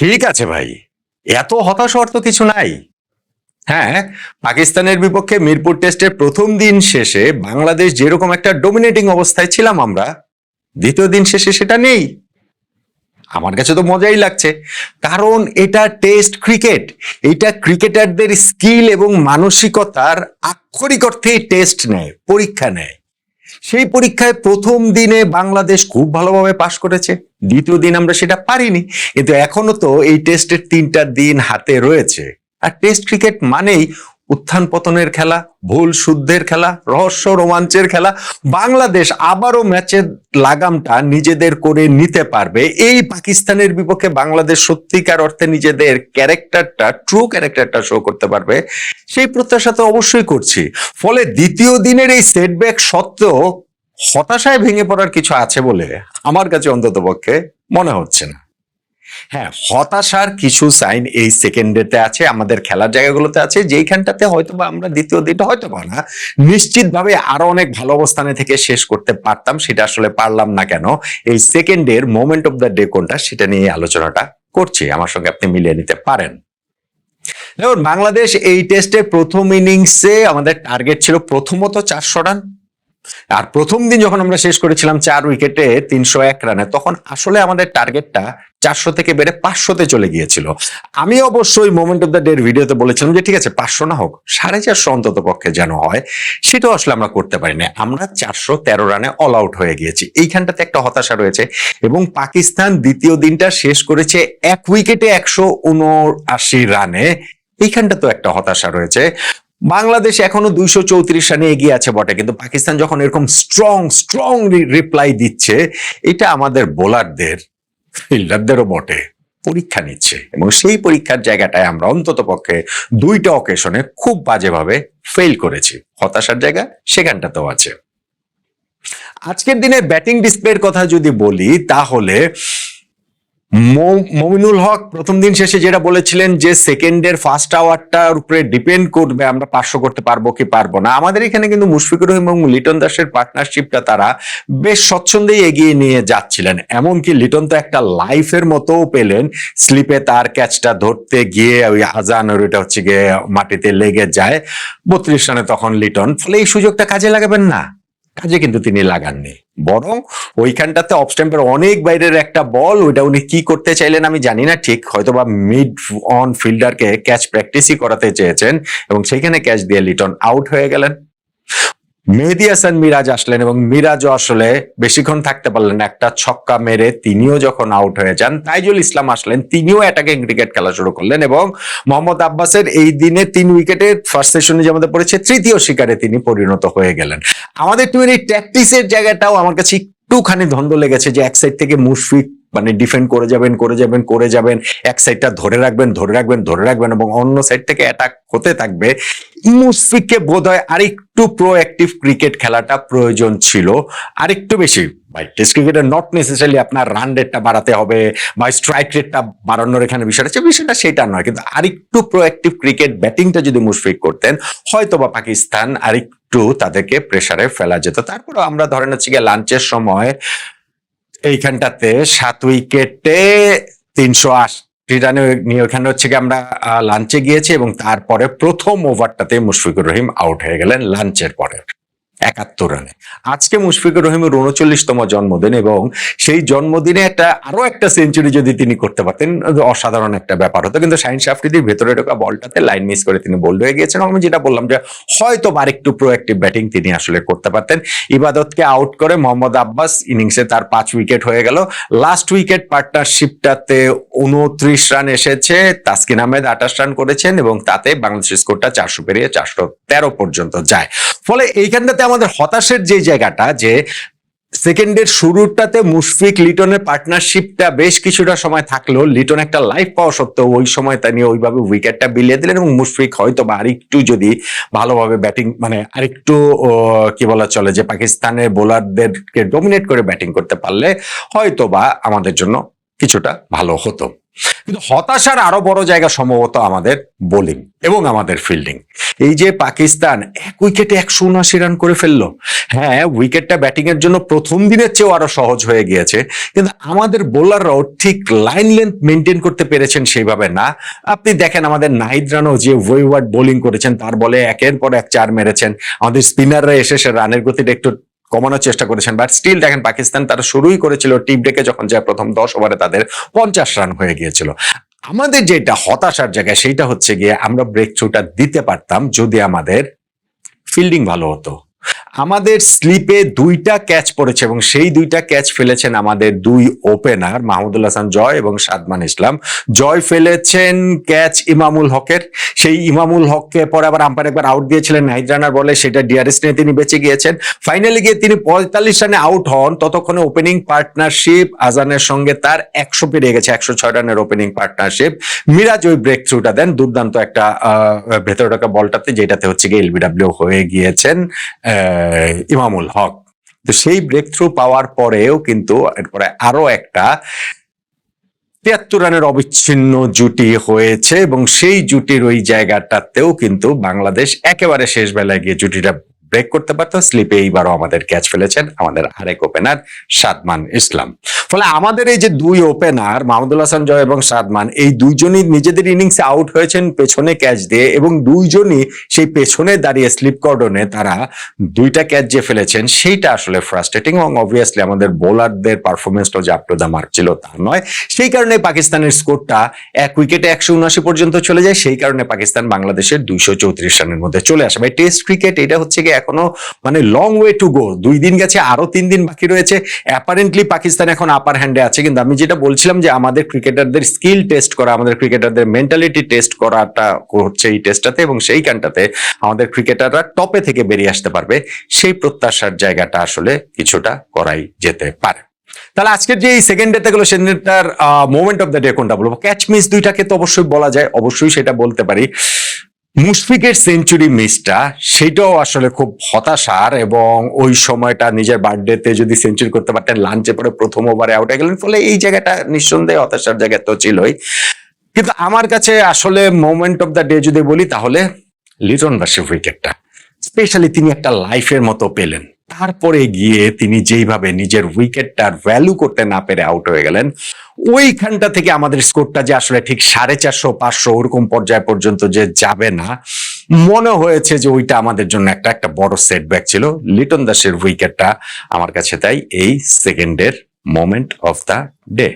ঠিক আছে ভাই, এত হতাশ হওয়ার তো কিছু নাই। হ্যাঁ, পাকিস্তানের বিপক্ষে মিরপুর টেস্টের প্রথম দিন শেষে বাংলাদেশ যেরকম একটা ডোমিনেটিং অবস্থায় ছিলাম আমরা, দ্বিতীয় দিন শেষে সেটা নেই। আমার কাছে তো মজাই লাগছে, কারণ এটা টেস্ট ক্রিকেট। এটা ক্রিকেটারদের স্কিল এবং মানসিকতার আক্ষরিক অর্থেই টেস্ট নেয়, পরীক্ষা নেয়। সেই পরীক্ষায় প্রথম দিনে বাংলাদেশ খুব ভালোভাবে পাশ করেছে, দ্বিতীয় দিন আমরা সেটা পারিনি। কিন্তু এখনো তো এই টেস্টের 3টা দিন হাতে রয়েছে। আর টেস্ট ক্রিকেট মানেই উত্থান পতনের খেলা, ভুল শুদ্ধের খেলা, রহস্য রোমাঞ্চের খেলা। বাংলাদেশ আবারও ম্যাচের লাগামটা নিজেদের করে নিতে পারবে, এই পাকিস্তানের বিপক্ষে বাংলাদেশ সত্যিকার অর্থে নিজেদের ক্যারেক্টারটা, ট্রু ক্যারেক্টারটা শো করতে পারবে, সেই প্রত্যাশা তো অবশ্যই করছি। ফলে দ্বিতীয় দিনের এই সেটব্যাক সত্ত্বেও হতাশায় ভেঙে পড়ার কিছু আছে বলে আমার কাছে অন্তত পক্ষে মনে হচ্ছে না। হ্যাঁ, হতাশার কিছু সাইন এই সেকেন্ডেতে আছে, আমাদের খেলার জায়গাগুলোতে আছে, যেইখানটাতে হয়তোবা আমরা দ্বিতীয় দিনটা হয়তোবা না, নিশ্চিতভাবে আরো অনেক ভালো অবস্থানে থেকে শেষ করতে পারতাম। সেটা আসলে পারলাম না কেন, এই সেকেন্ডের মোমেন্ট অফ দ্য ডে কোনটা সেটা নিয়ে আলোচনাটা করছি, আমার সঙ্গে আপনি মিলিয়ে নিতে পারেন। দেখুন, বাংলাদেশ এই টেস্টের প্রথম ইনিংসে আমাদের টার্গেট ছিল প্রথমত 400 রান। আর প্রথম দিন যখন আমরা শেষ করেছিলাম 4 উইকেটে 301 রানে, তখন আসলে আমাদের টার্গেটটা 400 থেকে বেড়ে 500-তে চলে গিয়েছিল। আমি অবশ্যই মোমেন্ট অফ দ্য ডে ভিডিওতে বলেছিলাম যে ঠিক আছে, 500 না হোক, 450 অন্তত পক্ষে যেন হয়। সেটাও আসলে আমরা করতে পারি না, আমরা 413 রানে অল আউট হয়ে গিয়েছি। এইখানটাতে একটা হতাশা রয়েছে। এবং পাকিস্তান দ্বিতীয় দিনটা শেষ করেছে 1 উইকেটে 179 রানে, এইখানটা তো একটা হতাশা রয়েছে। বাংলাদেশ এখনো 234 রানে এগিয়ে আছে বটে, কিন্তু পাকিস্তান যখন এরকম স্ট্রং রিপ্লাই দিচ্ছে, এটা আমাদের বোলারদের, ফিল্ডারদেরও বটে পরীক্ষা নিচ্ছে। এবং সেই পরীক্ষার জায়গাটায় আমরা অন্তত পক্ষে 2টা অকেশনে খুব বাজেভাবে ফেল করেছি। হতাশার জায়গা সেখানটাতেও আছে। আজকের দিনে ব্যাটিং ডিসপ্লের কথা যদি বলি, তাহলে মমিনুল হক প্রথম দিন শেষে যেটা বলেছিলেন যে সেকেন্ডের ফার্স্ট আওয়ারটার উপরে ডিপেন্ড করবে আমরা 500 করতে পারবো কি পারবো না। আমাদের এখানে কিন্তু মুশফিকুর রহিম এবং লিটন দাসের পার্টনারশিপটা তারা বেশ স্বচ্ছন্দেই এগিয়ে নিয়ে যাচ্ছিলেন। এমনকি লিটন তো একটা লাইফের মতো পেলেন, স্লিপে তার ক্যাচটা ধরতে গিয়ে ওই আজান ওইটা হচ্ছে গিয়ে মাটিতে লেগে যায় 32 রানে তখন লিটন। ফলে এই সুযোগটা কাজে লাগাবেন না, কাজে কিন্তু তিনি লাগাননি, বরং ওইখানটাতে অফ স্ট্যাম্পের অনেক বাইরের একটা বল, ওইটা উনি কি করতে চাইলেন আমি জানি না ঠিক, হয়তোবা মিড অন ফিল্ডারকে ক্যাচ প্র্যাকটিসই করাতে চেয়েছেন, এবং সেইখানে ক্যাচ দিয়ে লিটন আউট হয়ে গেলেন। মেহেদী হাসান মিরাজ আসলেন এবং মিরাজও আসলে বেশিক্ষণ থাকতে পারলেন না, একটা ছক্কা মেরে তিনিও যখন আউট হয়ে যান। তাইজুল ইসলাম আসলেন, তিনিও অ্যাটাকিং ক্রিকেট খেলা শুরু করলেন, এবং মোহাম্মদ আব্বাসের এই দিনে 3 উইকেটে ফার্স্ট সেশনে যে আমাদের পড়েছে তৃতীয় শিকারে তিনি পরিণত হয়ে গেলেন। আমাদের টিমের এই ট্যাকটিক্সের জায়গাটাও আমার কাছে একটুখানি দ্বন্দ্ব লেগেছে, যে এক সাইড থেকে মুশফিক মানে ডিফেন্ড করে যাবেন, এক সাইডটা ধরে রাখবেন এবং অন্য সাইড থেকে অ্যাটাক হতে থাকবে। মুশফিককে বোধহয় আরেকটু প্রোঅ্যাক্টিভ ক্রিকেট খেলাটা প্রয়োজন ছিল, আরেকটু বেশি। ভাই, টেস্ট ক্রিকেটে নট নেসেসারিলি আপনার রান রেটটা বাড়াতে হবে বা স্ট্রাইক রেটটা বাড়ানোর এখানে বিষয়টা সেটা নয়, কিন্তু আরেকটু প্রোঅ্যাক্টিভ ক্রিকেট ব্যাটিংটা যদি মুশফিক করতেন, হয়তোবা পাকিস্তান আরেকটু তাদেরকে প্রেসারে ফেলা যেত। তারপরেও আমরা ধরেন হচ্ছে গিয়ে লাঞ্চের সময় এইখানটাতে 7 উইকেটে 380 রানে নিয়ে ওখানে হচ্ছে কি আমরা লাঞ্চে গিয়েছি, এবং তারপরে প্রথম ওভারটাতে মুশফিকুর রহিম আউট হয়ে গেলেন লাঞ্চের পরে 71 রানে। আজকে মুশফিকুর রহিমের 39তম জন্মদিন, এবং সেই জন্মদিনে আরো একটা সেঞ্চুরি যদি তিনি করতে পারতেন, অসাধারণ একটা ব্যাপার হতো। কিন্তু শাহিন আফ্রিদির ভেতরে ঢোকা বলটাতে লাইন মিস করে তিনি বোল্ড হয়ে গিয়েছেন। আমি যেটা বললাম যে হয়তো আরেকটু প্রোঅ্যাক্টিভ ব্যাটিং তিনি আসলে করতে পারতেন। ইবাদতকে আউট করে মোহাম্মদ আব্বাস ইনিংসে তার 5 উইকেট হয়ে গেল। লাস্ট উইকেট পার্টনারশিপটাতে 29 রান এসেছে, তাসকিন আহমেদ 28 রান করেছেন, এবং তাতে বাংলাদেশের স্কোরটা 400 পেরিয়ে 413 পর্যন্ত যায়। ফলে এইখানটাতে আমাদের হতাশের যে জায়গাটা, যে সেকেন্ডের শুরুটাতে মুশফিক লিটনের পার্টনারশিপটা বেশ কিছুটা সময় থাকলেও লিটন একটা লাইফ পাওয়া সত্ত্বেও ওই সময় তিনি ওইভাবে উইকেটটা বিলিয়ে দিলেন, এবং মুশফিক হয়তো বা আরেকটু যদি ভালোভাবে ব্যাটিং মানে আরেকটু কি বলা চলে যে পাকিস্তানের বোলারদেরকে ডমিনেট করে ব্যাটিং করতে পারলে হয়তো বা আমাদের জন্য কিছুটা ভালো হতো। কিন্তু হতাশার আরো বড় জায়গা সম্ভবত আমাদের বোলিং এবং আমাদের ফিল্ডিং। এই যে পাকিস্তান 1 উইকেটে 179 রান করে ফেললো, হ্যাঁ উইকেটটা ব্যাটিং এর জন্য প্রথম দিনের চেয়েও আরো সহজ হয়ে গিয়েছে, কিন্তু আমাদের বোলাররাও ঠিক লাইন লেন্থ মেনটেন করতে পেরেছেন সেইভাবে না। আপনি দেখেন আমাদের নাহিদ রানও যে ওয়েওয়ার্ড বোলিং করেছেন, তার বলে একের পর এক 4 মেরেছেন। আমাদের স্পিনাররা এসে সে রানের গতিটা একটু কমানোর চেষ্টা করেছেন, বাট স্টিল দেখেন পাকিস্তান তারা শুরুই করেছিল টিপ ডেকে, যখন যায় প্রথম 10 ওভারে তাদের 50 রান হয়ে গিয়েছিল। আমাদের যেটা হতাশার জায়গা সেইটা হচ্ছে গিয়ে আমরা ব্রেক থ্রুটা দিতে পারতাম যদি আমাদের ফিল্ডিং ভালো হতো। আমাদের স্লিপে 2টা ক্যাচ পড়েছে এবং সেই 2টা ক্যাচ ফেলেছেন আমাদের 2 ওপেনার মাহমুদুল হাসান জয় এবং সাদমান ইসলাম। জয় ফেলেছেন ক্যাচ ইমামুল হকের, সেই ইমামুল হককে পরে আবার আম্পায়ার একবার আউট দিয়েছিলেন নাহিদ রানার বলে, সেটা ডিআরএস নিয়ে তিনি বেঁচে গিয়েছেন। ফাইনালি গিয়ে তিনি 45 রানে আউট হন, ততক্ষণে ওপেনিং পার্টনারশিপ আজানের সঙ্গে তার 100 পেরিয়ে গেছে, 106 রানের ওপেনিং পার্টনারশিপ। মিরাজ ওই ব্রেক থ্রুটা দেন দুর্দান্ত একটা ভেতরে ঢোকা বলটাতে, যেটাতে হচ্ছে গিয়ে এলবিডব্লিউ হয়ে গিয়েছেন ইমামুল হক। তো সেই ব্রেক থ্রু পাওয়ার পরেও কিন্তু এরপরে আরো একটা 73 রানের অবিচ্ছিন্ন জুটি হয়েছে এবং সেই জুটির ওই জায়গাটাতেও কিন্তু বাংলাদেশ একেবারে শেষ বেলায় গিয়ে জুটিটা ব্রেক করতে পারতো। স্লিপে এইবারও আমাদের ক্যাচ ফেলেছেন আমাদের আরেক ওপেনার সাদমান ইসলাম। ফলে আমাদের এই যে 2 ওপেনার মাহমুদুল হাসান জয় এবং সাদমান, এই দুইজনই নিজেদের ইনিংসে আউট হয়েছেন পেছনে ক্যাচ দিয়ে, এবং দুইজনই সেই পেছনে দাঁড়িয়ে স্লিপ কর্ডনে তারা 2টা ক্যাচ যে ফেলেছেন সেইটা আসলে ফ্রাস্ট্রেটিং। এবং অবভিয়াসলি আমাদের বোলারদের পারফরমেন্সটা যে আপ টু দ্য মার্ক ছিল তা নয়, সেই কারণে পাকিস্তানের স্কোরটা 1 উইকেটে 179 পর্যন্ত চলে যায়। সেই কারণে পাকিস্তান বাংলাদেশের 234 রানের মধ্যে চলে আসে। ভাই টেস্ট ক্রিকেট এটা হচ্ছে কি এখনো মানে লং ওয়ে টু গো, 2 দিন গেছে, আরো 3 দিন বাকি রয়েছে। অ্যাপারেন্টলি পাকিস্তান এখন আপার হ্যান্ডে আছে, কিন্তু আমি যেটা বলছিলাম যে আমাদের ক্রিকেটারদের স্কিল টেস্ট করা, আমাদের ক্রিকেটারদের মেন্টালিটি টেস্ট করাটা হচ্ছে এই টেস্টটাতে, এবং সেইখানটাতে আমাদের ক্রিকেটাররা টপে থেকে বেরিয়ে আসতে পারবে, সেই প্রত্যাশার জায়গাটা আসলে কিছুটা করাই যেতে পারে। তাহলে আজকের যে এই সেকেন্ড ডেতে গেলো সেটার মোমেন্ট অফ দ্য ডে কোনটা বলবো? ক্যাচ মিস 2টাকে তো অবশ্যই বলা যায়, অবশ্যই সেটা বলতে পারি। মুশফিকের সেঞ্চুরি মিসটা সেটাও আসলে খুব হতাশার, এবং ওই সময়টা নিজের বার্থডেতে যদি সেঞ্চুরি করতে পারতেন, লাঞ্চে পরে প্রথম ওভারে আউট হয়ে গেলেন, ফলে এই জায়গাটা নিঃসন্দেহে হতাশার জায়গা তো ছিলই। কিন্তু আমার কাছে আসলে মোমেন্ট অফ দ্য ডে যদি বলি তাহলে লিটন দাসের উইকেটটা, স্পেশালি তিনি একটা লাইফের মতো পেলেন, তারপরে গিয়ে তিনি যেইভাবে নিজের উইকেটটার ভ্যালু করতে না পেরে আউট হয়ে গেলেন, ওইখানটা থেকে আমাদের স্কোরটা যে আসলে ঠিক 450-500 ওরকম পর্যায় পর্যন্ত যে যাবে না, মনে হয়েছে যে ওইটা আমাদের জন্য একটা বড় সেটব্যাক ছিল। লিটন দাসের উইকেটটা আমার কাছে তাই এই সেকেন্ডের মোমেন্ট অফ দ্য ডে।